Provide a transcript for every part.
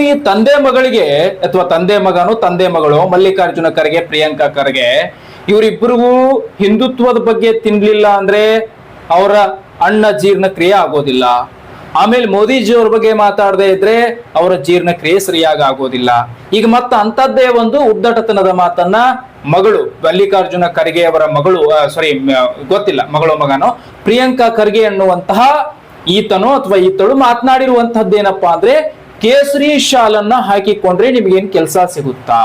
ಈ ತಂದೆ ಮಗಳಿಗೆ ಅಥವಾ ತಂದೆ ಮಗನು ತಂದೆ ಮಗಳು ಮಲ್ಲಿಕಾರ್ಜುನ ಖರ್ಗೆ ಪ್ರಿಯಾಂಕಾ ಖರ್ಗೆ ಇವರಿಬ್ಬರಿಗೂ ಹಿಂದುತ್ವದ ಬಗ್ಗೆ ತಿನ್ಲಿಲ್ಲ ಅಂದ್ರೆ ಅವರ ಅನ್ನ ಜೀರ್ಣಕ್ರಿಯೆ ಆಗೋದಿಲ್ಲ. ಆಮೇಲೆ ಮೋದಿಜಿ ಅವ್ರ ಬಗ್ಗೆ ಮಾತಾಡದೆ ಇದ್ರೆ ಅವರ ಜೀರ್ಣಕ್ರಿಯೆ ಸರಿಯಾಗಿ ಆಗೋದಿಲ್ಲ. ಈಗ ಮತ್ತ ಅಂತದ್ದೇ ಒಂದು ಉದ್ದಟತನದ ಮಾತನ್ನ ಮಗಳು ಮಲ್ಲಿಕಾರ್ಜುನ ಖರ್ಗೆ ಅವರ ಮಗಳು ಗೊತ್ತಿಲ್ಲ ಮಗಳು ಮಗನೋ ಪ್ರಿಯಾಂಕಾ ಖರ್ಗೆ ಅನ್ನುವಂತಹ ಈತನೋ ಅಥವಾ ಈತಳು ಮಾತನಾಡಿರುವಂತಹದ್ದೇನಪ್ಪಾ ಅಂದ್ರೆ ಕೇಸರಿ ಶಾಲನ್ನ ಹಾಕಿಕೊಂಡ್ರೆ ನಿಮ್ಗೇನ್ ಕೆಲಸ ಸಿಗುತ್ತಾ?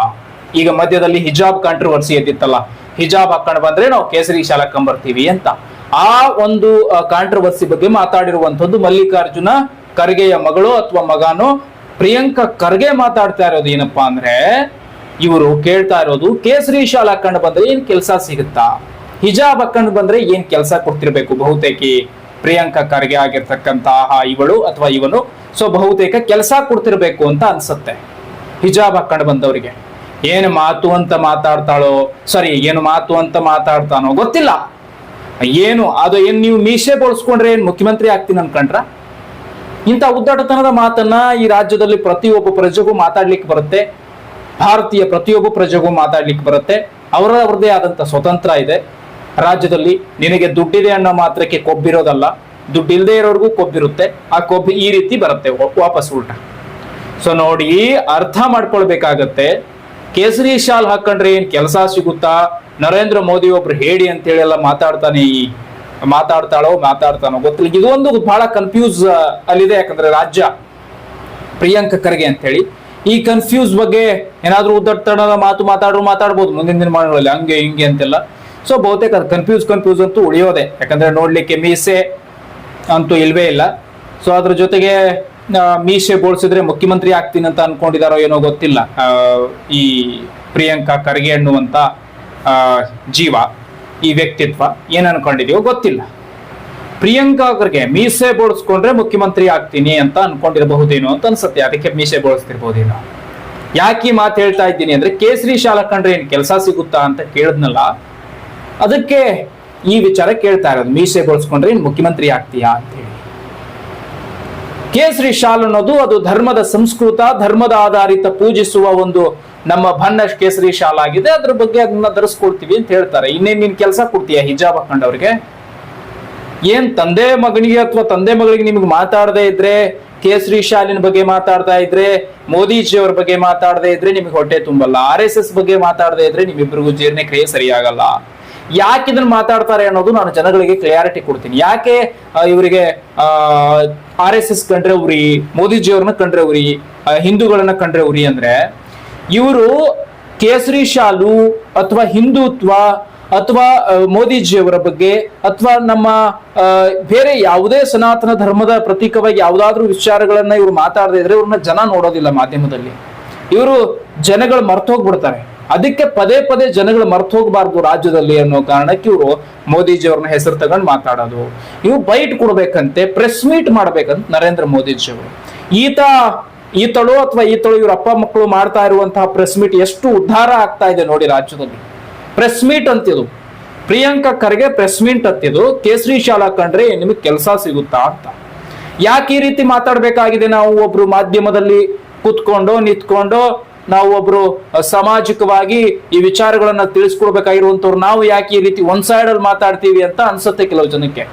ಈಗ ಮಧ್ಯದಲ್ಲಿ ಹಿಜಾಬ್ ಕಾಂಟ್ರವರ್ಸಿ ಎದ್ದಿತ್ತಲ್ಲ, ಹಿಜಾಬ್ ಹಾಕೊಂಡು ಬಂದ್ರೆ ನಾವು ಕೇಸರಿ ಶಾಲ ಹಾಕೊಂಡ್ಬರ್ತೀವಿ ಅಂತ. ಆ ಒಂದು ಕಾಂಟ್ರವರ್ಸಿ ಬಗ್ಗೆ ಮಾತಾಡಿರುವಂತದ್ದು ಮಲ್ಲಿಕಾರ್ಜುನ ಖರ್ಗೆಯ ಮಗಳು ಅಥವಾ ಮಗನೋ ಪ್ರಿಯಾಂಕಾ ಖರ್ಗೆ ಮಾತಾಡ್ತಾ ಇರೋದು ಏನಪ್ಪಾ ಅಂದ್ರೆ, ಇವರು ಕೇಳ್ತಾ ಇರೋದು ಕೇಸರಿ ಶಾಲ ಹಾಕೊಂಡು ಬಂದ್ರೆ ಏನ್ ಕೆಲಸ ಸಿಗುತ್ತಾ, ಹಿಜಾಬ್ ಹಾಕೊಂಡು ಬಂದ್ರೆ ಏನ್ ಕೆಲಸ ಕೊಡ್ತಿರ್ಬೇಕು ಬಹುತೇಕ ಪ್ರಿಯಾಂಕಾ ಖರ್ಗೆ ಆಗಿರ್ತಕ್ಕಂತಹ ಇವಳು ಅಥವಾ ಇವನು. ಸೊ ಬಹುತೇಕ ಕೆಲಸ ಕೊಡ್ತಿರ್ಬೇಕು ಅಂತ ಅನ್ಸುತ್ತೆ ಹಿಜಾಬ್ ಹಾಕೊಂಡು ಬಂದವರಿಗೆ. ಏನು ಮಾತು ಅಂತ ಮಾತಾಡ್ತಾಳೋ ಏನು ಮಾತು ಅಂತ ಮಾತಾಡ್ತಾನೋ ಗೊತ್ತಿಲ್ಲ. ಏನು ಅದು ಏನ್ ನೀವು ಮೀಸೆ ಬೋಳ್ಸ್ಕೊಂಡ್ರೆ ಏನ್ ಮುಖ್ಯಮಂತ್ರಿ ಆಗ್ತೀನಿ ಅನ್ಕೊಂಡ್ರ? ಇಂಥ ಉದ್ದಟತನದ ಮಾತನ್ನ ಈ ರಾಜ್ಯದಲ್ಲಿ ಪ್ರತಿಯೊಬ್ಬ ಪ್ರಜೆಗೂ ಮಾತಾಡ್ಲಿಕ್ಕೆ ಬರುತ್ತೆ. ಭಾರತೀಯ ಪ್ರತಿಯೊಬ್ಬ ಪ್ರಜೆಗೂ ಮಾತಾಡ್ಲಿಕ್ಕೆ ಬರುತ್ತೆ. ಅವರದೇ ಆದಂತ ಸ್ವತಂತ್ರ ಇದೆ ರಾಜ್ಯದಲ್ಲಿ. ನಿನಗೆ ದುಡ್ಡಿದೆ ಅನ್ನೋ ಮಾತ್ರಕ್ಕೆ ಕೊಬ್ಬಿರೋದಲ್ಲ, ದುಡ್ಡು ಇಲ್ಲದೆ ಇರೋರ್ಗೂ ಕೊಬ್ಬಿರುತ್ತೆ. ಆ ಕೊಬ್ಬು ಈ ರೀತಿ ಬರುತ್ತೆ ವಾಪಸ್ ಉಲ್ಟಾ. ಸೊ ನೋಡಿ, ಅರ್ಥ ಮಾಡ್ಕೊಳ್ಬೇಕಾಗತ್ತೆ. ಕೇಸರಿ ಶಾಲ್ ಹಾಕೊಂಡ್ರೆ ಏನ್ ಕೆಲಸ ಸಿಗುತ್ತಾ? ನರೇಂದ್ರ ಮೋದಿ ಒಬ್ರು ಹೇಳಿ ಅಂತೇಳಿ ಎಲ್ಲ ಮಾತಾಡ್ತಾನೋ ಗೊತ್ತಿಲ್ಲ. ಇದು ಒಂದು ಬಹಳ ಕನ್ಫ್ಯೂಸ್ ಅಲ್ಲಿದೆ. ಯಾಕಂದ್ರೆ ರಾಜ್ಯ ಪ್ರಿಯಾಂಕಾ ಖರ್ಗೆ ಅಂತ ಹೇಳಿ ಈ ಕನ್ಫ್ಯೂಸ್ ಬಗ್ಗೆ ಏನಾದ್ರೂ ಉದ್ದಟತನದ ಮಾತು ಮಾತಾಡ್ಬೋದು ಮುಂದಿನ ದಿನಮಾನಗಳಲ್ಲಿ, ಹಂಗೆ ಹಿಂಗೆ ಅಂತೆಲ್ಲ. ಸೊ ಬಹುತೇಕ ಅದು ಕನ್ಫ್ಯೂಸ್ ಅಂತೂ ಉಳಿಯೋದೆ. ಯಾಕಂದ್ರೆ ನೋಡ್ಲಿಕ್ಕೆ ಮೀಸೆ ಅಂತೂ ಇಲ್ವೇ ಇಲ್ಲ. ಸೊ ಅದ್ರ ಜೊತೆಗೆ ಮೀಸೆ ಬೋಳ್ಸಿದ್ರೆ ಮುಖ್ಯಮಂತ್ರಿ ಆಗ್ತೀನಿ ಅಂತ ಅನ್ಕೊಂಡಿದಾರೋ ಏನೋ ಗೊತ್ತಿಲ್ಲ. ಈ ಪ್ರಿಯಾಂಕಾ ಖರ್ಗೆ ಅನ್ನುವಂತ ಜೀವ, ಈ ವ್ಯಕ್ತಿತ್ವ ಏನ್ ಅನ್ಕೊಂಡಿದೀವೋ ಗೊತ್ತಿಲ್ಲ. ಪ್ರಿಯಾಂಕಾ ಖರ್ಗೆ ಮೀಸೆ ಬೋಳ್ಸ್ಕೊಂಡ್ರೆ ಮುಖ್ಯಮಂತ್ರಿ ಆಗ್ತೀನಿ ಅಂತ ಅನ್ಕೊಂಡಿರಬಹುದೇನೋ ಅಂತ ಅನ್ಸುತ್ತೆ. ಅದಕ್ಕೆ ಮೀಸೆ ಬೋಳ್ಸ್ತಿರ್ಬಹುದೇನೋ. ಯಾಕೆ ಮಾತು ಹೇಳ್ತಾ ಇದ್ದೀನಿ ಅಂದ್ರೆ, ಕೇಸರಿ ಶಾಲ ಕಂಡ್ರೆ ಏನ್ ಕೆಲಸ ಸಿಗುತ್ತಾ ಅಂತ ಕೇಳಿದ್ನಲ್ಲ, ಅದಕ್ಕೆ ಈ ವಿಚಾರ ಕೇಳ್ತಾ ಇರೋದು. ಮೀಸೆ ಬೋಳ್ಸ್ಕೊಂಡ್ರೆ ಏನ್ ಮುಖ್ಯಮಂತ್ರಿ ಆಗ್ತೀಯಾ ಅಂತ ಹೇಳಿ. ಕೇಸರಿ ಶಾಲ್ ಅನ್ನೋದು ಅದು ಧರ್ಮದ ಸಂಸ್ಕೃತ, ಧರ್ಮದ ಆಧಾರಿತ ಪೂಜಿಸುವ ಒಂದು ನಮ್ಮ ಬಣ್ಣ ಕೇಸರಿ ಶಾಲ್ ಆಗಿದೆ. ಅದ್ರ ಬಗ್ಗೆ ಅದನ್ನ ಧರಿಸ್ಕೊಳ್ತೀವಿ ಅಂತ ಹೇಳ್ತಾರೆ. ಇನ್ನೇನ್ ನೀನ್ ಕೆಲಸ ಕೊಡ್ತೀಯ ಹಿಜಾಬ್ ಹಾಕೊಂಡವ್ರಿಗೆ? ಏನ್ ತಂದೆ ಮಗನಿಗೆ ಅಥವಾ ತಂದೆ ಮಗಳಿಗೆ ನಿಮ್ಗೆ ಮಾತಾಡದೇ ಇದ್ರೆ, ಕೇಸರಿ ಶಾಲಿನ ಬಗ್ಗೆ ಮಾತಾಡ್ತಾ ಇದ್ರೆ, ಮೋದಿಜಿ ಅವ್ರ ಬಗ್ಗೆ ಮಾತಾಡದೇ ಇದ್ರೆ ನಿಮ್ಗೆ ಹೊಟ್ಟೆ ತುಂಬಲ್ಲ. RSS ಬಗ್ಗೆ ಮಾತಾಡದೇ ಇದ್ರೆ ನಿಮ್ಮಿಬ್ಬರಿಗೂ ಜೀರ್ಣಕ್ರಿಯೆ ಸರಿಯಾಗಲ್ಲ. ಯಾಕೆ ಇದನ್ನ ಮಾತಾಡ್ತಾರೆ ಅನ್ನೋದು ನಾನು ಜನಗಳಿಗೆ ಕ್ಲಿಯಾರಿಟಿ ಕೊಡ್ತೀನಿ. ಯಾಕೆ ಇವರಿಗೆ RSS ಕಂಡ್ರೆ ಉರಿ, ಮೋದಿಜಿ ಅವ್ರನ್ನ ಕಂಡ್ರೆ ಉರಿ, ಹಿಂದೂಗಳನ್ನ ಕಂಡ್ರೆ ಉರಿ ಅಂದ್ರೆ, ಇವರು ಕೇಸರಿ ಶಾಲು ಅಥವಾ ಹಿಂದುತ್ವ ಅಥವಾ ಮೋದಿಜಿಯವರ ಬಗ್ಗೆ ಅಥವಾ ನಮ್ಮ ಬೇರೆ ಯಾವುದೇ ಸನಾತನ ಧರ್ಮದ ಪ್ರತೀಕವಾಗಿ ಯಾವುದಾದ್ರೂ ವಿಚಾರಗಳನ್ನ ಇವರು ಮಾತಾಡದೇ ಇದ್ರೆ ಇವ್ರನ್ನ ಜನ ನೋಡೋದಿಲ್ಲ ಮಾಧ್ಯಮದಲ್ಲಿ. ಇವರು ಜನಗಳು ಮರ್ತೋಗ್ಬಿಡ್ತಾರೆ. ಅದಕ್ಕೆ ಪದೇ ಜನಗಳು ಮರ್ತು ಹೋಗಬಾರ್ದು ರಾಜ್ಯದಲ್ಲಿ ಅನ್ನೋ ಕಾರಣಕ್ಕೆ ಇವರು ಮೋದಿಜಿ ಅವ್ರನ್ನ ಹೆಸರು ತಗೊಂಡು ಮಾತಾಡೋದು. ಇವು ಬೈಟ್ ಕೊಡ್ಬೇಕಂತೆ, ಪ್ರೆಸ್ ಮೀಟ್ ಮಾಡ್ಬೇಕಂತ ನರೇಂದ್ರ ಮೋದಿಜಿ ಅವರು. ಈತಳು ಅಥವಾ ಈತಳು ಇವ್ರ ಅಪ್ಪ ಮಕ್ಕಳು ಮಾಡ್ತಾ ಇರುವಂತಹ ಪ್ರೆಸ್ ಮೀಟ್ ಎಷ್ಟು ಉದ್ಧಾರ ಆಗ್ತಾ ಇದೆ ನೋಡಿ ರಾಜ್ಯದಲ್ಲಿ. ಪ್ರೆಸ್ ಮೀಟ್ ಅಂತಿದು, ಪ್ರಿಯಾಂಕಾ ಖರ್ಗೆ ಪ್ರೆಸ್ ಮೀಟ್ ಅಂತಿದು. ಕೇಸರಿ ಶಾಲ ಕಂಡ್ರೆ ನಿಮಗೆ ಕೆಲಸ ಸಿಗುತ್ತಾ ಅಂತ. ಯಾಕೆ ಈ ರೀತಿ ಮಾತಾಡ್ಬೇಕಾಗಿದೆ? ನಾವು ಒಬ್ರು ಮಾಧ್ಯಮದಲ್ಲಿ ಕೂತ್ಕೊಂಡು ನಿಂತ್ಕೊಂಡು ನಾವು ಒಬ್ರು ಸಾಮಾಜಿಕವಾಗಿ ಈ ವಿಚಾರಗಳನ್ನ ತಿಳಿಸ್ಕೊಡ್ಬೇಕಾಗಿರುವಂತವ್ರು ನಾವು ಯಾಕೆ ಈ ರೀತಿ ಒಂದ್ ಸೈಡ್ ಅಲ್ಲಿ ಮಾತಾಡ್ತೀವಿ ಅಂತ ಅನ್ಸುತ್ತೆ ಕೆಲವು ಜನಕ್ಕೆ.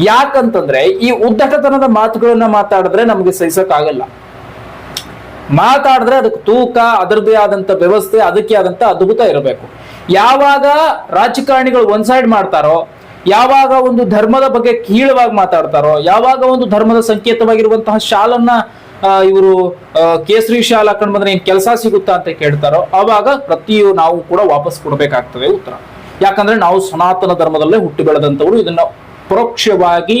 ಯಾಕಂತಂದ್ರೆ ಈ ಉದ್ದಟತನದ ಮಾತುಗಳನ್ನ ಮಾತಾಡಿದ್ರೆ ನಮ್ಗೆ ಸಹಿಸಕ್ ಆಗಲ್ಲ. ಮಾತಾಡಿದ್ರೆ ಅದಕ್ಕೆ ತೂಕ, ಅದರದೇ ಆದಂತ ವ್ಯವಸ್ಥೆ, ಅದಕ್ಕೆ ಆದಂತ ಅದ್ಭುತ ಇರಬೇಕು. ಯಾವಾಗ ರಾಜಕಾರಣಿಗಳು ಒಂದ್ ಸೈಡ್ ಮಾಡ್ತಾರೋ, ಯಾವಾಗ ಒಂದು ಧರ್ಮದ ಬಗ್ಗೆ ಕೀಳವಾಗಿ ಮಾತಾಡ್ತಾರೋ, ಯಾವಾಗ ಒಂದು ಧರ್ಮದ ಸಂಕೇತವಾಗಿರುವಂತಹ ಶಾಲನ್ನ ಇವರು ಕೇಸರಿ ಶಾಲ್ ಹಾಕೊಂಡ್ ಬಂದ್ರೆ ಏನ್ ಕೆಲಸ ಸಿಗುತ್ತಾ ಅಂತ ಕೇಳ್ತಾರೋ, ಅವಾಗ ನಾವು ಕೂಡ ವಾಪಸ್ ಕೊಡ್ಬೇಕಾಗ್ತದೆ ಉತ್ತರ. ಯಾಕಂದ್ರೆ ನಾವು ಸನಾತನ ಧರ್ಮದಲ್ಲೇ ಹುಟ್ಟಿ ಬೆಳೆದಂತವರು. ಇದನ್ನ ಪರೋಕ್ಷವಾಗಿ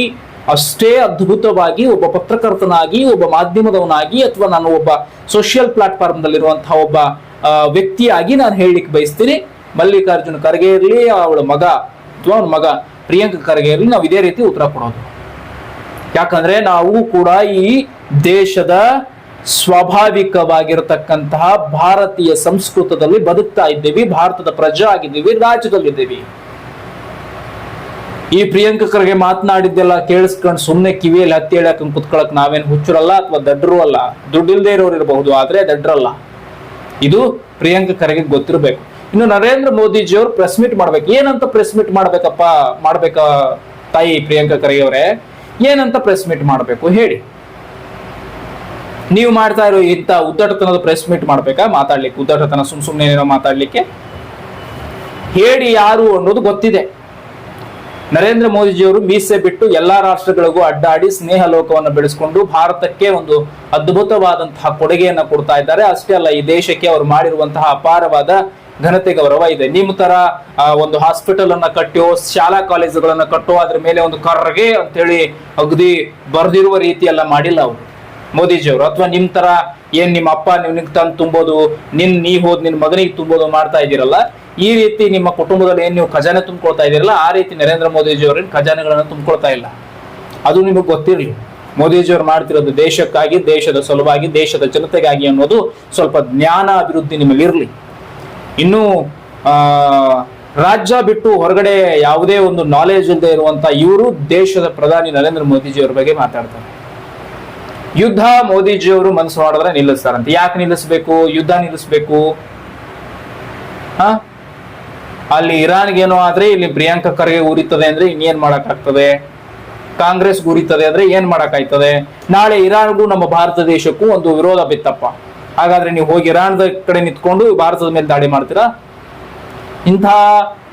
ಅಷ್ಟೇ ಅದ್ಭುತವಾಗಿ ಒಬ್ಬ ಪತ್ರಕರ್ತನಾಗಿ, ಒಬ್ಬ ಮಾಧ್ಯಮದವನಾಗಿ, ಅಥವಾ ನಾನು ಒಬ್ಬ ಸೋಷಿಯಲ್ ಪ್ಲಾಟ್ಫಾರ್ಮ್ ದಲ್ಲಿರುವಂತಹ ಒಬ್ಬ ವ್ಯಕ್ತಿಯಾಗಿ ನಾನು ಹೇಳಲಿಕ್ಕೆ ಬಯಸ್ತೀನಿ. ಮಲ್ಲಿಕಾರ್ಜುನ ಖರ್ಗೆ ಇರಲಿ, ಅವಳ ಮಗ ಅಥವಾ ಅವನ ಮಗ ಪ್ರಿಯಾಂಕಾ ಖರ್ಗೆ ಇರಲಿ, ನಾವು ಇದೇ ರೀತಿ ಉತ್ತರ ಕೊಡೋದು. ಯಾಕಂದ್ರೆ ನಾವು ಕೂಡ ಈ ದೇಶದ ಸ್ವಾಭಾವಿಕವಾಗಿರತಕ್ಕಂತಹ ಭಾರತೀಯ ಸಂಸ್ಕೃತದಲ್ಲಿ ಬದುಕ್ತಾ ಇದ್ದೀವಿ, ಭಾರತದ ಪ್ರಜೆ ಆಗಿದ್ದೀವಿ, ರಾಜ್ಯದಲ್ಲಿದ್ದೀವಿ. ಈ ಪ್ರಿಯಾಂಕ ಖರ್ಗೆ ಮಾತನಾಡಿದ್ದೆಲ್ಲ ಕೇಳಿಸ್ಕೊಂಡು ಸುಮ್ನೆ ಕಿವಿಯಲ್ಲಿ ಹತ್ತಿ ಹೇಳಕ್ ಕುತ್ಕೊಳಕ್ ನಾವೇನ್ ಹುಚ್ಚರಲ್ಲ ಅಥವಾ ದಡ್ಡರು ಅಲ್ಲ. ದುಡ್ಡಿಲ್ದೇ ಇರೋರು ಇರಬಹುದು, ಆದ್ರೆ ದಡ್ಡರಲ್ಲ. ಇದು ಪ್ರಿಯಾಂಕ ಖರ್ಗೆ ಗೊತ್ತಿರಬೇಕು. ಇನ್ನು ನರೇಂದ್ರ ಮೋದಿಜಿ ಅವರು ಪ್ರೆಸ್ ಮೀಟ್ ಮಾಡ್ಬೇಕು. ಏನಂತ ಪ್ರೆಸ್ ಮೀಟ್ ಮಾಡ್ಬೇಕಾ ತಾಯಿ ಪ್ರಿಯಾಂಕ ಖರ್ಗೆ ಅವರೇ? ಏನಂತ ಪ್ರೆಸ್ ಮೀಟ್ ಮಾಡ್ಬೇಕು ಹೇಳಿ? ನೀವು ಮಾಡ್ತಾ ಇರೋ ಇಂಥ ಉದ್ದಟತನದ ಪ್ರೆಸ್ ಮೀಟ್ ಮಾಡ್ಬೇಕಾ? ಮಾತಾಡ್ಲಿಕ್ಕೆ ಉದ್ದಟತನ, ಸುಮ್ನೆ ಏನೋ ಮಾತಾಡ್ಲಿಕ್ಕೆ ಹೇಳಿ ಯಾರು ಅನ್ನೋದು ಗೊತ್ತಿದೆ. ನರೇಂದ್ರ ಮೋದಿಜಿಯವರು ಮೀಸೆ ಬಿಟ್ಟು ಎಲ್ಲಾ ರಾಷ್ಟ್ರಗಳಿಗೂ ಅಡ್ಡಾಡಿ ಸ್ನೇಹ ಲೋಕವನ್ನು ಬೆಳೆಸಿಕೊಂಡು ಭಾರತಕ್ಕೆ ಒಂದು ಅದ್ಭುತವಾದಂತಹ ಕೊಡುಗೆಯನ್ನ ಕೊಡ್ತಾ ಇದ್ದಾರೆ. ಅಷ್ಟೇ ಅಲ್ಲ, ಈ ದೇಶಕ್ಕೆ ಅವರು ಮಾಡಿರುವಂತಹ ಅಪಾರವಾದ ಘನತೆ ಗೌರವ ಇದೆ. ನಿಮ್ಮ ತರ ಒಂದು ಹಾಸ್ಪಿಟಲ್ ಅನ್ನ ಕಟ್ಟೋ, ಶಾಲಾ ಕಾಲೇಜುಗಳನ್ನ ಕಟ್ಟೋ, ಅದ್ರ ಮೇಲೆ ಒಂದು ಖರ್ಗೆ ಅಂತ ಹೇಳಿ ಅಗದಿ ಬರ್ದಿರುವ ರೀತಿ ಎಲ್ಲ ಮಾಡಿಲ್ಲ ಅವರು ಮೋದಿಜಿಯವರು. ಅಥವಾ ನಿಮ್ ತರ ಏನ್ ನಿಮ್ಮ ಅಪ್ಪ ನಿಮ್ಗೆ ತಂದು ತುಂಬೋದು, ನೀ ಹೋದ್ ನಿನ್ ಮಗನಿಗೆ ತುಂಬೋದು ಮಾಡ್ತಾ ಇದ್ದೀರಲ್ಲ, ಈ ರೀತಿ ನಿಮ್ಮ ಕುಟುಂಬದಲ್ಲಿ ಏನ್ ನೀವು ಖಜಾನೆ ತುಂಬಿಕೊಳ್ತಾ ಇದ್ದೀರಲ್ಲ, ಆ ರೀತಿ ನರೇಂದ್ರ ಮೋದಿಜಿ ಅವರ ಖಜಾನೆಗಳನ್ನ ತುಂಬಿಕೊಳ್ತಾ ಇಲ್ಲ. ಅದು ನಿಮಗೆ ಗೊತ್ತಿರಲಿ. ಮೋದಿಜಿಯವರು ಮಾಡ್ತಿರೋದು ದೇಶಕ್ಕಾಗಿ, ದೇಶದ ಸಲುವಾಗಿ, ದೇಶದ ಜನತೆಗಾಗಿ ಅನ್ನೋದು ಸ್ವಲ್ಪ ಜ್ಞಾನ ಅಭಿವೃದ್ಧಿ ನಿಮ್ಮಲ್ಲಿ ಇರಲಿ. ಇನ್ನು ರಾಜ್ಯ ಬಿಟ್ಟು ಹೊರಗಡೆ ಯಾವುದೇ ಒಂದು ನಾಲೆಜ್ ಇಲ್ಲದೆ ಇರುವಂತ ಇವರು ದೇಶದ ಪ್ರಧಾನಿ ನರೇಂದ್ರ ಮೋದಿಜಿಯವರ ಬಗ್ಗೆ ಮಾತಾಡ್ತಾರೆ. ಯುದ್ಧ ಮೋದಿಜಿಯವರು ಮನಸ್ಸು ಮಾಡಿದ್ರೆ ನಿಲ್ಲಿಸ್ತಾರಂತೆ. ಯಾಕೆ ನಿಲ್ಲಿಸ್ಬೇಕು? ಯುದ್ಧ ನಿಲ್ಲಿಸ್ಬೇಕು? ಅಲ್ಲಿ ಇರಾನ್ಗೇನೋ ಆದ್ರೆ ಇಲ್ಲಿ ಪ್ರಿಯಾಂಕ ಖರ್ಗೆ ಉರಿತದೆ ಅಂದ್ರೆ ಇನ್ನೇನ್ ಮಾಡಕ್ಕಾಗ್ತದೆ? ಕಾಂಗ್ರೆಸ್ ಉರಿತದೆ ಅಂದ್ರೆ ಏನ್ ಮಾಡಕ್ಕಾಯ್ತದೆ? ನಾಳೆ ಇರಾನ್ಗೂ ನಮ್ಮ ಭಾರತ ದೇಶಕ್ಕೂ ಒಂದು ವಿರೋಧ ಬಿತ್ತಪ್ಪ, ಹಾಗಾದ್ರೆ ನೀವು ಹೋಗಿ ಇರಾನ್ದ ಕಡೆ ನಿಂತ್ಕೊಂಡು ಭಾರತದ ಮೇಲೆ ದಾಳಿ ಮಾಡ್ತೀರಾ? ಇಂಥ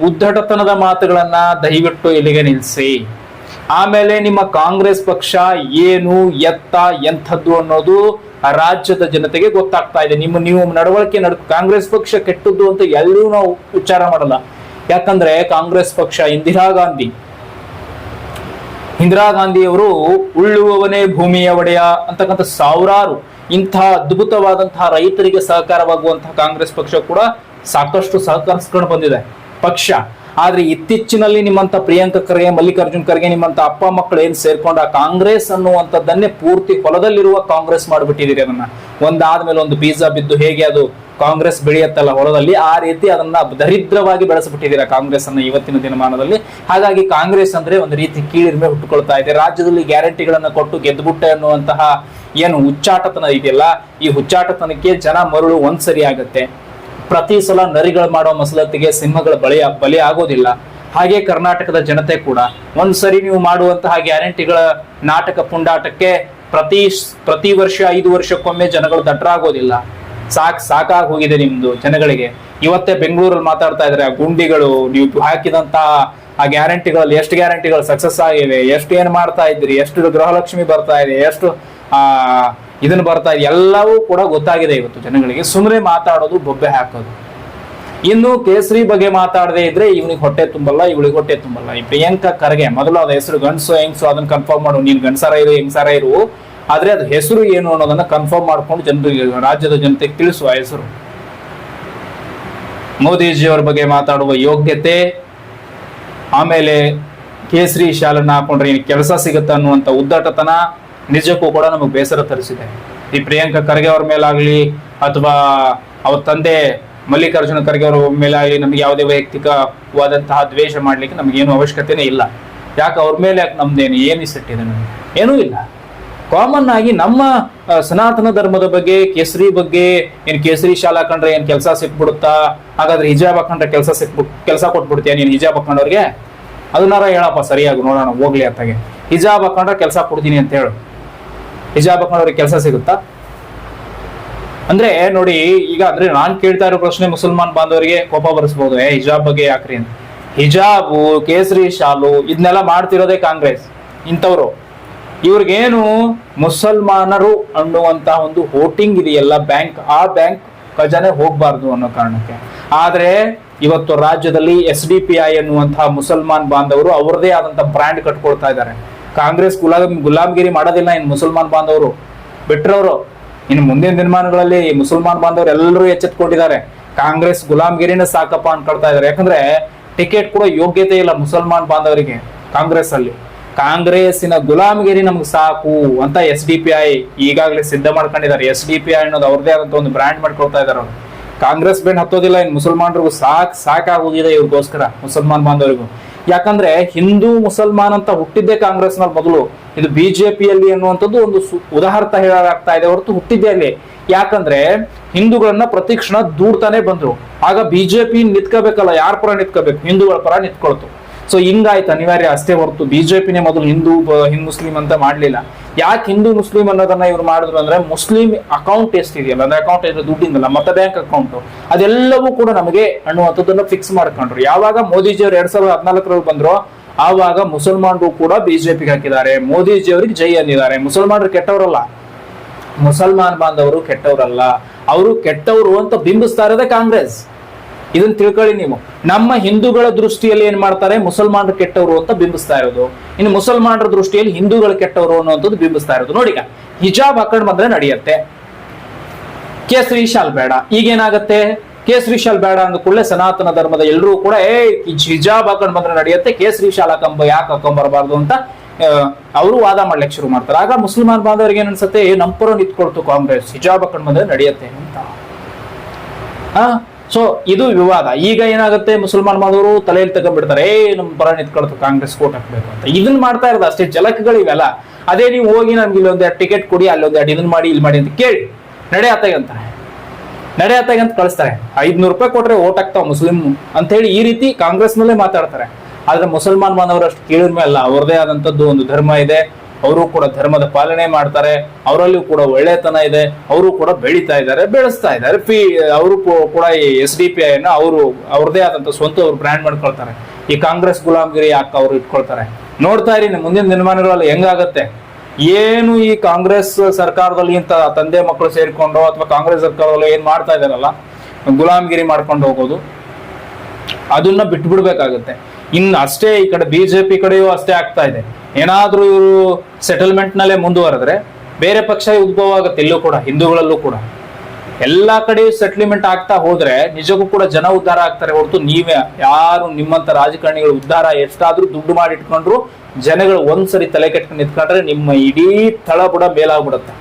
ಉದ್ದಟತನದ ಮಾತುಗಳನ್ನ ದಯವಿಟ್ಟು ಇಲ್ಲಿಗೆ ನಿಲ್ಲಿಸಿ. ಆಮೇಲೆ ನಿಮ್ಮ ಕಾಂಗ್ರೆಸ್ ಪಕ್ಷ ಏನು ಎಂಥದ್ದು ಅನ್ನೋದು ರಾಜ್ಯದ ಜನತೆಗೆ ಗೊತ್ತಾಗ್ತಾ ಇದೆ. ನೀವು ನಡವಳಿಕೆ ಕಾಂಗ್ರೆಸ್ ಪಕ್ಷ ಕೆಟ್ಟದ್ದು ಅಂತ ಎಲ್ಲರೂ ನಾವು ಉಚ್ಚಾರ ಮಾಡಲ್ಲ. ಯಾಕಂದ್ರೆ ಕಾಂಗ್ರೆಸ್ ಪಕ್ಷ ಇಂದಿರಾ ಗಾಂಧಿಯವರು ಉಳ್ಳುವವನೇ ಭೂಮಿಯ ಒಡೆಯ ಅಂತಕ್ಕಂಥ ಸಾವಿರಾರು ಇಂಥ ಅದ್ಭುತವಾದಂತಹ ರೈತರಿಗೆ ಸಹಕಾರವಾಗುವಂತಹ ಕಾಂಗ್ರೆಸ್ ಪಕ್ಷ ಕೂಡ ಸಾಕಷ್ಟು ಸಹಕರಿಸ್ಕೊಂಡು ಬಂದಿದೆ ಪಕ್ಷ. ಆದ್ರೆ ಇತ್ತೀಚಿನಲ್ಲಿ ನಿಮ್ಮಂತ ಪ್ರಿಯಾಂಕ ಖರ್ಗೆ, ಮಲ್ಲಿಕಾರ್ಜುನ್ ಖರ್ಗೆ, ನಿಮ್ಮಂತ ಅಪ್ಪ ಮಕ್ಕಳು ಏನ್ ಸೇರ್ಕೊಂಡ ಕಾಂಗ್ರೆಸ್ ಅನ್ನುವಂಥದ್ದನ್ನೇ ಪೂರ್ತಿ ಹೊಲದಲ್ಲಿರುವ ಕಾಂಗ್ರೆಸ್ ಮಾಡಿಬಿಟ್ಟಿದ್ದೀರಿ. ಅದನ್ನ ಒಂದಾದ್ಮೇಲೆ ಒಂದು ಬೀಜ ಬಿದ್ದು ಹೇಗೆ ಅದು ಕಾಂಗ್ರೆಸ್ ಬೆಳೆಯತ್ತಲ್ಲ ಹೊಲದಲ್ಲಿ, ಆ ರೀತಿ ಅದನ್ನ ದರಿದ್ರವಾಗಿ ಬೆಳೆಸ್ಬಿಟ್ಟಿದ್ದೀರಾ ಕಾಂಗ್ರೆಸ್ ಅನ್ನ ಇವತ್ತಿನ ದಿನಮಾನದಲ್ಲಿ. ಹಾಗಾಗಿ ಕಾಂಗ್ರೆಸ್ ಅಂದ್ರೆ ಒಂದು ರೀತಿ ಕೀಳಿರಿಮೆ ಹುಟ್ಟುಕೊಳ್ತಾ ಇದೆ. ರಾಜ್ಯದಲ್ಲಿ ಗ್ಯಾರಂಟಿಗಳನ್ನ ಕೊಟ್ಟು ಗೆದ್ದುಬಿಟ್ಟೆ ಅನ್ನುವಂತಹ ಏನು ಹುಚ್ಚಾಟತನ ಇದೆಯಲ್ಲ, ಈ ಹುಚ್ಚಾಟತನಕ್ಕೆ ಜನ ಮರುಳು ಒಂದ್ಸರಿ ಆಗತ್ತೆ. ಪ್ರತಿ ಸಲ ನರಿಗಳು ಮಾಡೋ ಮಸಲತ್ತಿಗೆ ಸಿಂಹಗಳ ಬಲಿ ಆಗೋದಿಲ್ಲ. ಹಾಗೆ ಕರ್ನಾಟಕದ ಜನತೆ ಕೂಡ ಒಂದ್ಸರಿ ನೀವು ಮಾಡುವಂತಹ ಗ್ಯಾರಂಟಿಗಳ ನಾಟಕ ಪುಂಡಾಟಕ್ಕೆ ಪ್ರತಿ ವರ್ಷ 5 ವರ್ಷಕ್ಕೊಮ್ಮೆ ಜನಗಳು ದಡ್ಡರಾಗೋದಿಲ್ಲ. ಸಾಕಾಗಿ ಹೋಗಿದೆ ನಿಮ್ದು ಜನಗಳಿಗೆ. ಇವತ್ತೇ ಬೆಂಗಳೂರಲ್ಲಿ ಮಾತಾಡ್ತಾ ಇದ್ರೆ ಆ ಗುಂಡಿಗಳು, ನೀವು ಹಾಕಿದಂತ ಆ ಗ್ಯಾರಂಟಿಗಳಲ್ಲಿ ಎಷ್ಟು ಗ್ಯಾರಂಟಿಗಳು ಸಕ್ಸಸ್ ಆಗಿವೆ, ಎಷ್ಟು ಏನ್ ಮಾಡ್ತಾ ಇದ್ರಿ, ಎಷ್ಟು ಗೃಹಲಕ್ಷ್ಮಿ ಬರ್ತಾ ಇದೆ, ಎಷ್ಟು ಇದನ್ನು ಬರ್ತಾ ಇದೆ, ಎಲ್ಲವೂ ಕೂಡ ಗೊತ್ತಾಗಿದೆ ಇವತ್ತು ಜನಗಳಿಗೆ. ಸುಮ್ಮನೆ ಮಾತಾಡೋದು, ಬೊಬ್ಬೆ ಹಾಕೋದು. ಇನ್ನು ಕೇಸರಿ ಬಗ್ಗೆ ಮಾತಾಡದೆ ಇದ್ರೆ ಇವನಿಗೆ ಹೊಟ್ಟೆ ತುಂಬಲ್ಲ, ಇವಳಿಗೆ ಹೊಟ್ಟೆ ತುಂಬಲ್ಲ. ಈ ಪ್ರಿಯಾಂಕ ಖರ್ಗೆ ಮೊದಲು ಅದ ಹೆಸರು ಗಂಡಸು ಹೆಂಗ್ಸು ಅದನ್ನ ಕನ್ಫರ್ಮ್ ಮಾಡು. ನೀನ್ ಗಂಡಸಾರ ಇರು ಹೆಂಗ್ಸಾರ ಇರು, ಆದ್ರೆ ಅದು ಹೆಸರು ಏನು ಅನ್ನೋದನ್ನ ಕನ್ಫರ್ಮ್ ಮಾಡ್ಕೊಂಡು ಜನರಿಗೆ, ರಾಜ್ಯದ ಜನತೆಗೆ ತಿಳಿಸುವ ಹೆಸರು. ಮೋದಿಜಿ ಅವರ ಬಗ್ಗೆ ಮಾತಾಡುವ ಯೋಗ್ಯತೆ, ಆಮೇಲೆ ಕೇಸರಿ ಶಾಲನ್ನ ಹಾಕೊಂಡ್ರೆ ಕೆಲಸ ಸಿಗುತ್ತೆ ಅನ್ನುವಂಥ ಉದ್ದಟತನ ನಿಜಕ್ಕೂ ಕೂಡ ನಮಗೆ ಬೇಸರ ತರಿಸಿದೆ. ಈ ಪ್ರಿಯಾಂಕ ಖರ್ಗೆ ಅವ್ರ ಮೇಲಾಗ್ಲಿ ಅಥವಾ ಅವ್ರ ತಂದೆ ಮಲ್ಲಿಕಾರ್ಜುನ ಖರ್ಗೆ ಅವರ ಮೇಲಾಗ್ಲಿ ನಮ್ಗೆ ಯಾವುದೇ ವೈಯಕ್ತಿಕವಾದಂತಹ ದ್ವೇಷ ಮಾಡ್ಲಿಕ್ಕೆ ನಮ್ಗೇನು ಅವಶ್ಯಕತೆನೇ ಇಲ್ಲ. ಯಾಕೆ ಅವ್ರ ಮೇಲೆ ಯಾಕೆ ನಮ್ದೇನು ಏನು ಸಿಟ್ಟಿದೆ? ನಮ್ಗೆ ಏನೂ ಇಲ್ಲ. ಕಾಮನ್ ಆಗಿ ನಮ್ಮ ಸನಾತನ ಧರ್ಮದ ಬಗ್ಗೆ, ಕೇಸರಿ ಬಗ್ಗೆ, ಏನ್ ಕೇಸರಿ ಶಾಲಾ ಹಾಕೊಂಡ್ರೆ ಏನ್ ಕೆಲಸ ಸಿಕ್ಬಿಡುತ್ತಾ? ಹಾಗಾದ್ರೆ ಹಿಜಾಬ್ ಹಾಕೊಂಡ್ರೆ ಕೆಲಸ ಕೊಟ್ಬಿಡ್ತೀಯ ನೀನ್ ಹಿಜಾಬ್ ಹಾಕೊಂಡವ್ರಿಗೆ? ಅದನ್ನಾರ ಹೇಳಪ್ಪ ಸರಿಯಾಗಿ ನೋಡೋಣ, ಹೋಗ್ಲಿ ಅತ್ತಾಗೆ. ಹಿಜಾಬ್ ಹಾಕೊಂಡ್ರೆ ಕೆಲಸ ಕೊಡ್ತೀನಿ ಅಂತ ಹೇಳು. ಹಿಜಾಬ್ ಹಾಕೊಂಡವ್ರಿಗೆ ಕೆಲಸ ಸಿಗುತ್ತಾ? ಅಂದ್ರೆ ನೋಡಿ, ಈಗ ಅಂದ್ರೆ ನಾನ್ ಕೇಳ್ತಾ ಇರೋ ಪ್ರಶ್ನೆ ಮುಸಲ್ಮಾನ್ ಬಾಂಧವರಿಗೆ ಕೋಪ ಬರಿಸಬಹುದು, ಹಿಜಾಬ್ ಬಗ್ಗೆ ಯಾಕ್ರಿ ಅಂತ. ಹಿಜಾಬು, ಕೇಸರಿ ಶಾಲು ಇದನ್ನೆಲ್ಲ ಮಾಡ್ತಿರೋದೇ ಕಾಂಗ್ರೆಸ್ ಇಂಥವ್ರು. ಇವ್ರಿಗೇನು ಮುಸಲ್ಮಾನರು ಅನ್ನುವಂತಹ ಒಂದು ವೋಟಿಂಗ್ ಇದೆಯಲ್ಲ, ಆ ಬ್ಯಾಂಕ್ ಖಜಾನೆ ಹೋಗ್ಬಾರ್ದು ಅನ್ನೋ ಕಾರಣಕ್ಕೆ. ಆದ್ರೆ ಇವತ್ತು ರಾಜ್ಯದಲ್ಲಿ SDPI ಅನ್ನುವಂತಹ ಮುಸಲ್ಮಾನ್ ಬಾಂಧವರು ಅವ್ರದೇ ಆದಂತಹ ಬ್ರ್ಯಾಂಡ್ ಕಟ್ಕೊಳ್ತಾ ಇದ್ದಾರೆ. ಕಾಂಗ್ರೆಸ್ ಗುಲಾಮ್ಗಿರಿ ಮಾಡೋದಿಲ್ಲ ಇನ್ನು ಮುಸಲ್ಮಾನ್ ಬಾಂಧವರು ಬಿಟ್ರವರು. ಇನ್ನು ಮುಂದಿನ ದಿನಮಾನಗಳಲ್ಲಿ ಈ ಮುಸಲ್ಮಾನ್ ಬಾಂಧವರು ಎಲ್ಲರೂ ಎಚ್ಚೆತ್ಕೊಂಡಿದ್ದಾರೆ. ಕಾಂಗ್ರೆಸ್ ಗುಲಾಮ್ಗಿರಿನ ಸಾಕಪ್ಪ ಅನ್ಕೊಳ್ತಾ ಇದ್ದಾರೆ. ಯಾಕಂದ್ರೆ ಟಿಕೆಟ್ ಕೂಡ ಯೋಗ್ಯತೆ ಇಲ್ಲ ಮುಸಲ್ಮಾನ್ ಬಾಂಧವರಿಗೆ ಕಾಂಗ್ರೆಸ್ ಅಲ್ಲಿ. ಕಾಂಗ್ರೆಸ್ಸಿನ ಗುಲಾಮ್ಗಿರಿ ನಮ್ಗೆ ಸಾಕು ಅಂತ SDPI ಈಗಾಗಲೇ ಸಿದ್ಧ ಮಾಡ್ಕೊಂಡಿದ್ದಾರೆ. SDPI ಅನ್ನೋದು ಅವ್ರದೇ ಆದಂತ ಒಂದು ಬ್ರ್ಯಾಂಡ್ ಮಾಡ್ಕೊಳ್ತಾ ಇದಾರೆ ಅವರು. ಕಾಂಗ್ರೆಸ್ ಬೆನ್ ಹತ್ತೋದಿಲ್ಲ ಇನ್ನು ಮುಸಲ್ಮಾನರಿಗೂ ಸಾಕಾಗೋಗಿದೆ ಇವ್ರಿಗೋಸ್ಕರ, ಮುಸಲ್ಮಾನ್ ಬಾಂಧವರಿಗೂ. ಯಾಕಂದ್ರೆ ಹಿಂದೂ ಮುಸಲ್ಮಾನ್ ಅಂತ ಹುಟ್ಟಿದ್ದೇ ಕಾಂಗ್ರೆಸ್ ನಲ್ಲಿ ಮೊದಲು. ಇದು ಬಿಜೆಪಿಯಲ್ಲಿ ಅನ್ನುವಂಥದ್ದು ಒಂದು ಉದಾಹರಣ ಹೇಳಲಾಗ್ತಾ ಇದೆ ಹೊರತು ಹುಟ್ಟಿದ್ದೇ ಅಲ್ಲಿ. ಯಾಕಂದ್ರೆ ಹಿಂದೂಗಳನ್ನ ಪ್ರತಿಕ್ಷಣ ದೂಡ್ತಾನೆ ಬಂದ್ರು. ಆಗ ಬಿಜೆಪಿ ನಿಂತ್ಕೋಬೇಕಲ್ಲ, ಯಾರ ಪರ ನಿಂತ್ಕೋಬೇಕು? ಹಿಂದೂಗಳ ಪರ ನಿಂತ್ಕೊಳ್ತು. ಸೊ ಹಿಂಗಾಯ್ತು, ಅನಿವಾರ್ಯ ಅಷ್ಟೇ ಹೊರತು ಬಿಜೆಪಿನೇ ಮೊದಲು ಹಿಂದೂ ಮುಸ್ಲಿಂ ಅಂತ ಮಾಡ್ಲಿಲ್ಲ. ಯಾಕೆ ಹಿಂದೂ ಮುಸ್ಲಿಂ ಅನ್ನೋದನ್ನ ಇವ್ರು ಮಾಡಿದ್ರು ಅಂದ್ರೆ, ಮುಸ್ಲಿಂ ಅಕೌಂಟ್ ಎಷ್ಟಿದೆಯಲ್ಲ, ಅಂದ್ರೆ ಅಕೌಂಟ್ ಏನು ದುಡ್ಡಿಂದಲ್ಲ, ಮತ ಬ್ಯಾಂಕ್ ಅಕೌಂಟ್, ಅದೆಲ್ಲವೂ ಕೂಡ ನಮಗೆ ಅನ್ನುವಂಥದ್ದನ್ನ ಫಿಕ್ಸ್ ಮಾಡ್ಕೊಂಡ್ರು. ಯಾವಾಗ ಮೋದಿಜಿಯವರು 2014ರಲ್ಲಿ ಬಂದ್ರು, ಆವಾಗ ಮುಸಲ್ಮಾನರು ಕೂಡ ಬಿಜೆಪಿಗೆ ಹಾಕಿದ್ದಾರೆ, ಮೋದಿಜಿ ಅವರಿಗೆ ಜೈ ಅಂದಿದ್ದಾರೆ. ಮುಸಲ್ಮಾನರು ಕೆಟ್ಟವರಲ್ಲ, ಮುಸಲ್ಮಾನ್ ಬಾಂಧವರು ಕೆಟ್ಟವರಲ್ಲ, ಅವರು ಕೆಟ್ಟವರು ಅಂತ ಬಿಂಬಿಸ್ತಾ ಇರೋದೇ ಕಾಂಗ್ರೆಸ್. ಇದನ್ನ ತಿಳ್ಕೊಳ್ಳಿ ನೀವು. ನಮ್ಮ ಹಿಂದೂಗಳ ದೃಷ್ಟಿಯಲ್ಲಿ ಏನ್ ಮಾಡ್ತಾರೆ, ಮುಸಲ್ಮಾನರು ಕೆಟ್ಟವರು ಅಂತ ಬಿಂಬಿಸ್ತಾ ಇರೋದು. ಇನ್ನು ಮುಸಲ್ಮಾನರ ದೃಷ್ಟಿಯಲ್ಲಿ ಹಿಂದೂಗಳು ಕೆಟ್ಟವರು ಅನ್ನುವಂಥದ್ದು ಬಿಂಬಿಸ್ತಾ ಇರೋದು. ನೋಡಿ, ಈಗ ಹಿಜಾಬ್ ಹಾಕೊಂಡ್ ಬಂದ್ರೆ ನಡೆಯುತ್ತೆ, ಕೇಸರಿ ಶಾಲ್ ಬೇಡ. ಈಗೇನಾಗತ್ತೆ, ಕೇಸರಿ ಶಾಲ್ ಬೇಡ ಅಂದ ಕೂಡಲೇ ಸನಾತನ ಧರ್ಮದ ಎಲ್ಲರೂ ಕೂಡ ಹಿಜಾಬ್ ಹಾಕೊಂಡ್ ಬಂದ್ರೆ ನಡೆಯುತ್ತೆ, ಕೇಸರಿ ಶಾಲ್ ಯಾಕೆ ಹಾಕೊಂಡ್ಬರಬಾರ್ದು ಅಂತ ಅವರು ವಾದ ಮಾಡ್ಲಿಕ್ಕೆ ಶುರು ಮಾಡ್ತಾರೆ. ಆಗ ಮುಸಲ್ಮಾನ್ ಬಾಂಧವರಿಗೆ ಏನ್ ಅನ್ಸುತ್ತೆ, ನಮ್ಮ ಪರ ನಿಂತ್ಕೊಳ್ತು ಕಾಂಗ್ರೆಸ್, ಹಿಜಾಬ್ ಹಾಕೊಂಡ್ ಬಂದ್ರೆ ನಡೆಯುತ್ತೆ ಅಂತ. ಸೊ ಇದು ವಿವಾದ. ಈಗ ಏನಾಗುತ್ತೆ, ಮುಸಲ್ಮಾನ್ ಬಾಂಧವರು ತಲೆಯಲ್ಲಿ ತಗೊಂಡ್ಬಿಡ್ತಾರೆ, ನಮ್ಮ ಪರ ನಿಂತ್ಕೊಳ್ತು ಕಾಂಗ್ರೆಸ್, ಕೋಟ್ ಹಾಕ್ಬೇಕು ಅಂತ. ಇದನ್ನ ಮಾಡ್ತಾ ಇರೋದು ಅಷ್ಟೇ, ಜಲಕಗಳಿವೆಲ್ಲ. ಅದೇ ನೀವು ಹೋಗಿ ನಮ್ಗೆ ಇಲ್ಲೊಂದೆರಡು ಟಿಕೆಟ್ ಕೊಡಿ, ಅಲ್ಲೊಂದೆರಡು ಇದನ್ನ ಮಾಡಿ, ಇಲ್ಲಿ ಮಾಡಿ ಅಂತ ಕೇಳಿ ನಡೆಯತ್ತಾಗ ಅಂತ ಕಳಿಸ್ತಾರೆ. 500 ರೂಪಾಯಿ ಕೊಟ್ರೆ ಓಟ್ ಹಾಕ್ತಾವ ಮುಸ್ಲಿಂ ಅಂತ ಹೇಳಿ ಈ ರೀತಿ ಕಾಂಗ್ರೆಸ್ ನಲ್ಲೇ ಮಾತಾಡ್ತಾರೆ. ಆದ್ರೆ ಮುಸಲ್ಮಾನ್ ಬಾಂಧವರು ಅಷ್ಟು ಕೀಳಿಮೆ ಅಲ್ಲ, ಅವ್ರದೇ ಆದಂತದ್ದು ಒಂದು ಧರ್ಮ ಇದೆ, ಅವರು ಕೂಡ ಧರ್ಮದ ಪಾಲನೆ ಮಾಡ್ತಾರೆ, ಅವರಲ್ಲಿಯೂ ಕೂಡ ಒಳ್ಳೆತನ ಇದೆ, ಅವರು ಕೂಡ ಬೆಳೀತಾ ಇದ್ದಾರೆ, ಬೆಳೆಸ್ತಾ ಇದ್ದಾರೆ. ಅವರು ಕೂಡ ಈ SDPI ಅನ್ನ ಅವರು ಅವ್ರದೇ ಆದಂತ ಸ್ವಂತ ಅವ್ರು ಬ್ರ್ಯಾಂಡ್ ಮಾಡ್ಕೊಳ್ತಾರೆ. ಈ ಕಾಂಗ್ರೆಸ್ ಗುಲಾಮ್ಗಿರಿ ಯಾಕೆ ಅವ್ರು ಇಟ್ಕೊಳ್ತಾರೆ? ನೋಡ್ತಾ ಇರಿ ಮುಂದಿನ ದಿನಮಾನಗಳಲ್ಲಿ ಹೆಂಗಾಗತ್ತೆ. ಏನು ಈ ಕಾಂಗ್ರೆಸ್ ಸರ್ಕಾರದಲ್ಲಿ ಇಂತ ತಂದೆ ಮಕ್ಕಳು ಸೇರ್ಕೊಂಡು ಅಥವಾ ಕಾಂಗ್ರೆಸ್ ಸರ್ಕಾರದಲ್ಲಿ ಏನ್ ಮಾಡ್ತಾ ಇದಾರಲ್ಲ, ಗುಲಾಮ್ಗಿರಿ ಮಾಡ್ಕೊಂಡು ಹೋಗೋದು, ಅದನ್ನ ಬಿಟ್ಬಿಡ್ಬೇಕಾಗತ್ತೆ. ಇನ್ನು ಅಷ್ಟೇ ಈ ಕಡೆ ಬಿಜೆಪಿ ಕಡೆಯೂ ಅಷ್ಟೇ ಆಗ್ತಾ ಇದೆ. ಏನಾದ್ರೂ ಇವರು ಸೆಟಲ್ಮೆಂಟ್ ನಲ್ಲೇ ಮುಂದುವರೆದ್ರೆ ಬೇರೆ ಪಕ್ಷ ಉದ್ಭವ ಆಗುತ್ತೆ. ಇಲ್ಲೂ ಕೂಡ ಹಿಂದೂಗಳಲ್ಲೂ ಕೂಡ ಎಲ್ಲಾ ಕಡೆ ಸೆಟಲ್ಮೆಂಟ್ ಆಗ್ತಾ ಹೋದ್ರೆ ನಿಜಕ್ಕೂ ಕೂಡ ಜನ ಉದ್ಧಾರ ಆಗ್ತಾರೆ ಹೊರತು ನೀವೇ ಯಾರು ನಿಮ್ಮಂತ ರಾಜಕಾರಣಿಗಳು ಉದ್ಧಾರ ಎಷ್ಟಾದ್ರೂ ದುಡ್ಡು ಮಾಡಿ ಇಟ್ಕೊಂಡ್ರು ಜನಗಳು ಒಂದ್ಸರಿ ತಲೆ ಕೆಟ್ಕೊಂಡು ನಿಂತ್ಕೊಂಡ್ರೆ ನಿಮ್ಮ ಇಡೀ ತಳಬುಡ ಮೇಲಾಗ್ಬಿಡುತ್ತೆ.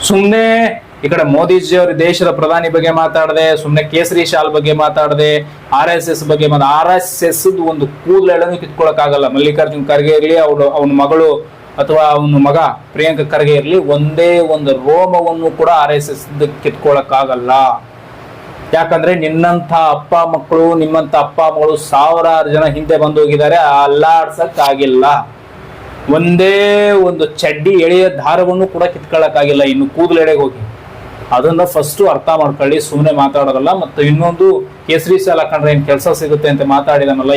ಸುಮ್ನೆ ಈ ಕಡೆ ಮೋದಿಜಿ ಅವರು ದೇಶದ ಪ್ರಧಾನಿ ಬಗ್ಗೆ ಮಾತಾಡದೆ, ಸುಮ್ನೆ ಕೇಸರಿ ಶಾಲ್ ಬಗ್ಗೆ ಮಾತಾಡದೆ, RSS ಬಗ್ಗೆ RSS ಒಂದು ಕೂದಲೆಳನು ಕಿತ್ಕೊಳಕ್ ಆಗಲ್ಲ. ಮಲ್ಲಿಕಾರ್ಜುನ್ ಖರ್ಗೆ ಇರ್ಲಿ, ಅವನ ಮಗಳು ಅಥವಾ ಅವನ ಮಗ ಪ್ರಿಯಾಂಕ ಖರ್ಗೆ ಇರ್ಲಿ, ಒಂದೇ ಒಂದು ರೋಮವನ್ನು ಕೂಡ RSS ಕಿತ್ಕೊಳಕ್ ಆಗಲ್ಲ. ಯಾಕಂದ್ರೆ ನಿನ್ನಂತ ಅಪ್ಪ ಮಕ್ಕಳು, ನಿಮ್ಮಂತ ಅಪ್ಪ ಮಕ್ಕಳು ಸಾವಿರಾರು ಜನ ಹಿಂದೆ ಬಂದು ಹೋಗಿದ್ದಾರೆ, ಅಲ್ಲಾಡ್ಸಕ್ ಆಗಿಲ್ಲ. ಒಂದೇ ಒಂದು ಚಡ್ಡಿ ಎಳೆಯ ದಾರವನ್ನು ಕೂಡ ಕಿತ್ಕೊಳ್ಳಕ್ ಆಗಿಲ್ಲ, ಇನ್ನು ಕೂದಲೆಡೆಗೆ ಹೋಗಿ. ಅದನ್ನ ಫಸ್ಟ್ ಅರ್ಥ ಮಾಡ್ಕೊಳ್ಳಿ, ಸುಮ್ಮನೆ ಮಾತಾಡೋದಲ್ಲ. ಮತ್ತು ಇನ್ನೊಂದು, ಕೇಸರಿ ಶಾಲ್ ಹಾಕೊಂಡ್ರೆ ಏನ್ ಕೆಲಸ ಸಿಗುತ್ತೆ ಅಂತ ಮಾತಾಡಿದನಲ್ಲ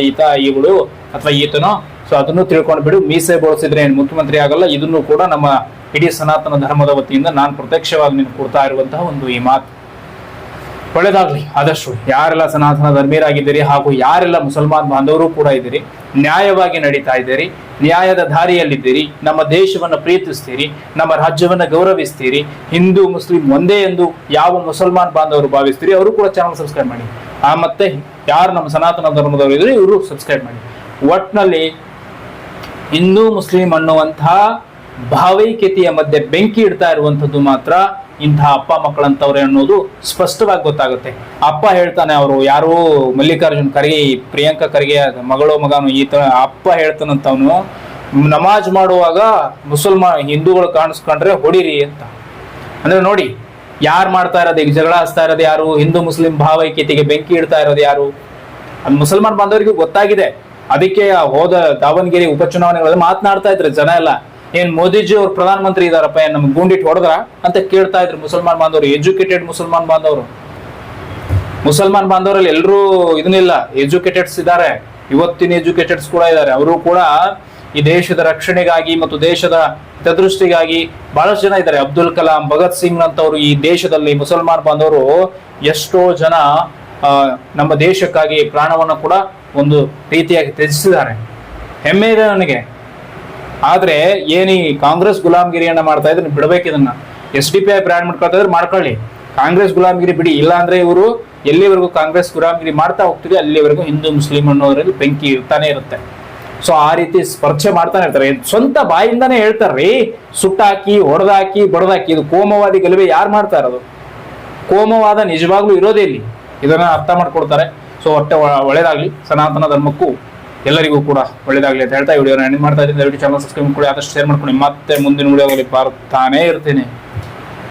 ಈಗಳು ಅಥವಾ ಈತನೋ, ಸೊ ಅದನ್ನು ತಿಳ್ಕೊಂಡು ಬಿಡು. ಮೀಸೆ ಬೋಳಿಸಿದ್ರೆ ಏನ್ ಮುಖ್ಯಮಂತ್ರಿ ಆಗಲ್ಲ. ಇದನ್ನು ಕೂಡ ನಮ್ಮ ಇಡೀ ಸನಾತನ ಧರ್ಮದ ವತಿಯಿಂದ ನಾನು ಪ್ರತ್ಯಕ್ಷವಾಗಿ ನೀನು ಕೊಡ್ತಾ ಇರುವಂತಹ ಒಂದು ಈ ಮಾತು. ಒಳ್ಳೇದಾಗ್ಲಿ. ಆದಷ್ಟು ಯಾರೆಲ್ಲ ಸನಾತನ ಧರ್ಮೀಯರಾಗಿದ್ದೀರಿ ಹಾಗೂ ಯಾರೆಲ್ಲ ಮುಸಲ್ಮಾನ್ ಬಾಂಧವರು ಕೂಡ ಇದ್ದೀರಿ, ನ್ಯಾಯವಾಗಿ ನಡೀತಾ ಇದ್ದೀರಿ, ನ್ಯಾಯದ ದಾರಿಯಲ್ಲಿದ್ದೀರಿ, ನಮ್ಮ ದೇಶವನ್ನು ಪ್ರೀತಿಸ್ತೀರಿ, ನಮ್ಮ ರಾಜ್ಯವನ್ನ ಗೌರವಿಸ್ತೀರಿ, ಹಿಂದೂ ಮುಸ್ಲಿಂ ಒಂದೇ ಎಂದು ಯಾವ ಮುಸಲ್ಮಾನ್ ಬಾಂಧವರು ಭಾವಿಸ್ತೀರಿ ಅವರು ಕೂಡ ಚಾನಲ್ ಸಬ್ಸ್ಕ್ರೈಬ್ ಮಾಡಿ. ಮತ್ತೆ ಯಾರು ನಮ್ಮ ಸನಾತನ ಧರ್ಮದವರು ಇದ್ರೆ ಇವರು ಸಬ್ಸ್ಕ್ರೈಬ್ ಮಾಡಿ. ಒಟ್ನಲ್ಲಿ ಹಿಂದೂ ಮುಸ್ಲಿಂ ಅನ್ನುವಂತಹ ಭಾವೈಕ್ಯತೆಯ ಮಧ್ಯೆ ಬೆಂಕಿ ಇಡ್ತಾ ಇರುವಂತದ್ದು ಮಾತ್ರ ಇಂತಹ ಅಪ್ಪ ಮಕ್ಕಳಂತವ್ರೆ ಅನ್ನೋದು ಸ್ಪಷ್ಟವಾಗಿ ಗೊತ್ತಾಗುತ್ತೆ. ಅಪ್ಪ ಹೇಳ್ತಾನೆ, ಅವರು ಯಾರು ಮಲ್ಲಿಕಾರ್ಜುನ್ ಖರ್ಗೆ, ಪ್ರಿಯಾಂಕಾ ಖರ್ಗೆ ಮಗಳು ಮಗನು, ಈ ತರ ಅಪ್ಪ ಹೇಳ್ತಾನಂತವನು, ನಮಾಜ್ ಮಾಡುವಾಗ ಹಿಂದೂಗಳು ಕಾಣಿಸ್ಕೊಂಡ್ರೆ ಹೊಡಿರಿ ಅಂತ. ಅಂದ್ರೆ ನೋಡಿ ಯಾರು ಮಾಡ್ತಾ ಇರೋದು, ಈಗ ಜಗಳ ಹಚ್ತಾ ಇರೋದು ಯಾರು, ಹಿಂದೂ ಮುಸ್ಲಿಂ ಭಾವೈಕ್ಯತೆಗೆ ಬೆಂಕಿ ಇಡ್ತಾ ಇರೋದು ಯಾರು, ಅದು ಮುಸಲ್ಮಾನ್ ಬಾಂಧವರಿಗೂ ಗೊತ್ತಾಗಿದೆ. ಅದಕ್ಕೆ ಹೋದ ದಾವಣಗೆರೆ ಉಪಚುನಾವಣೆಗಳಲ್ಲಿ ಮಾತನಾಡ್ತಾ ಇದ್ರೆ ಜನ ಎಲ್ಲ, ಏನ್ ಮೋದಿಜಿ ಅವ್ರು ಪ್ರಧಾನ ಮಂತ್ರಿ ಇದಾರಪ್ಪ, ಏನ್ ನಮ್ಗೆ ಗುಂಡಿಟ್ಟು ಹೊಡೆದ್ರ ಅಂತ ಕೇಳ್ತಾ ಇದ್ರು ಮುಸಲ್ಮಾನ್ ಬಾಂಧವರು. ಎಜುಕೇಟೆಡ್ ಮುಸಲ್ಮಾನ್ ಬಾಂಧವರಲ್ಲಿ ಎಲ್ಲರೂ ಇದನ್ನಿಲ್ಲ, ಎಜುಕೇಟೆಡ್ಸ್ ಇದ್ದಾರೆ, ಇವತ್ತಿನ ಎಜುಕೇಟೆಡ್ಸ್ ಕೂಡ ಇದ್ದಾರೆ. ಅವರು ಕೂಡ ಈ ದೇಶದ ರಕ್ಷಣೆಗಾಗಿ ಮತ್ತು ದೇಶದ ಹಿತದೃಷ್ಟಿಗಾಗಿ ಬಹಳಷ್ಟು ಜನ ಇದ್ದಾರೆ. ಅಬ್ದುಲ್ ಕಲಾಂ, ಭಗತ್ ಸಿಂಗ್ ಅಂತವರು ಈ ದೇಶದಲ್ಲಿ ಮುಸಲ್ಮಾನ್ ಬಾಂಧವರು ಎಷ್ಟೋ ಜನ ನಮ್ಮ ದೇಶಕ್ಕಾಗಿ ಪ್ರಾಣವನ್ನು ಕೂಡ ಒಂದು ರೀತಿಯಾಗಿ ತ್ಯಜಿಸಿದ್ದಾರೆ. ಹೆಮ್ಮೆ ಇದೆ ನನಗೆ. ಆದ್ರೆ ಏನಿ ಕಾಂಗ್ರೆಸ್ ಗುಲಾಮ್ಗಿರಿಯನ್ನ ಮಾಡ್ತಾ ಇದ್ರೆ ಬಿಡ್ಬೇಕು. ಇದನ್ನ SDPI ಬ್ರ್ಯಾಂಡ್ ಮಾಡ್ಕೊಳ್ತಾ ಇದ್ರೆ ಮಾಡ್ಕೊಳ್ಳಿ, ಕಾಂಗ್ರೆಸ್ ಗುಲಾಮ್ಗಿರಿ ಬಿಡಿ. ಇಲ್ಲ ಅಂದ್ರೆ ಇವರು ಎಲ್ಲಿವರೆಗೂ ಕಾಂಗ್ರೆಸ್ ಗುಲಾಮ್ಗಿರಿ ಮಾಡ್ತಾ ಹೋಗ್ತೀರಿ ಅಲ್ಲಿವರೆಗೂ ಹಿಂದೂ ಮುಸ್ಲಿಂ ಅನ್ನೋದ್ರಲ್ಲಿ ಬೆಂಕಿ ಇರ್ತಾನೆ ಇರುತ್ತೆ. ಸೊ ಆ ರೀತಿ ಸ್ಪರ್ಶೆ ಮಾಡ್ತಾನೆ ಇರ್ತಾರೆ. ಸ್ವಂತ ಬಾಯಿಂದಾನೇ ಹೇಳ್ತಾರ್ರಿ, ಸುಟ್ಟಾಕಿ ಹೊಡೆದಾಕಿ ಬಡದಾಕಿ. ಇದು ಕೋಮವಾದಿ ಗಲಭೆ ಯಾರು ಮಾಡ್ತಾ ಇರೋದು? ಕೋಮವಾದ ನಿಜವಾಗ್ಲೂ ಇರೋದೇ ಇಲ್ಲಿ. ಇದನ್ನ ಅರ್ಥ ಮಾಡ್ಕೊಡ್ತಾರೆ. ಸೊ ಒಳ್ಳೆದಾಗ್ಲಿ. ಸನಾತನ ಧರ್ಮಕ್ಕೂ ಎಲ್ಲರಿಗೂ ಕೂಡ ಒಳ್ಳೇದಾಗ್ಲಿ ಅಂತ ಹೇಳ್ತಾ ವಿಡಿಯೋನ ಎಂಡ್ ಮಾಡ್ತಾ ಇದ್ದೀನಿ. ದಯವಿಟ್ಟು ಚಾನಲ್ ಸಬ್ಸ್ಕ್ರೈಬ್ ಮಾಡಿ, ಆದಷ್ಟು ಶೇರ್ ಮಾಡ್ಕೊಂಡು ಮತ್ತೆ ಮುಂದಿನ ವಿಡಿಯೋದಲ್ಲಿ ಬರ್ತಾನೆ ಇರ್ತೀನಿ.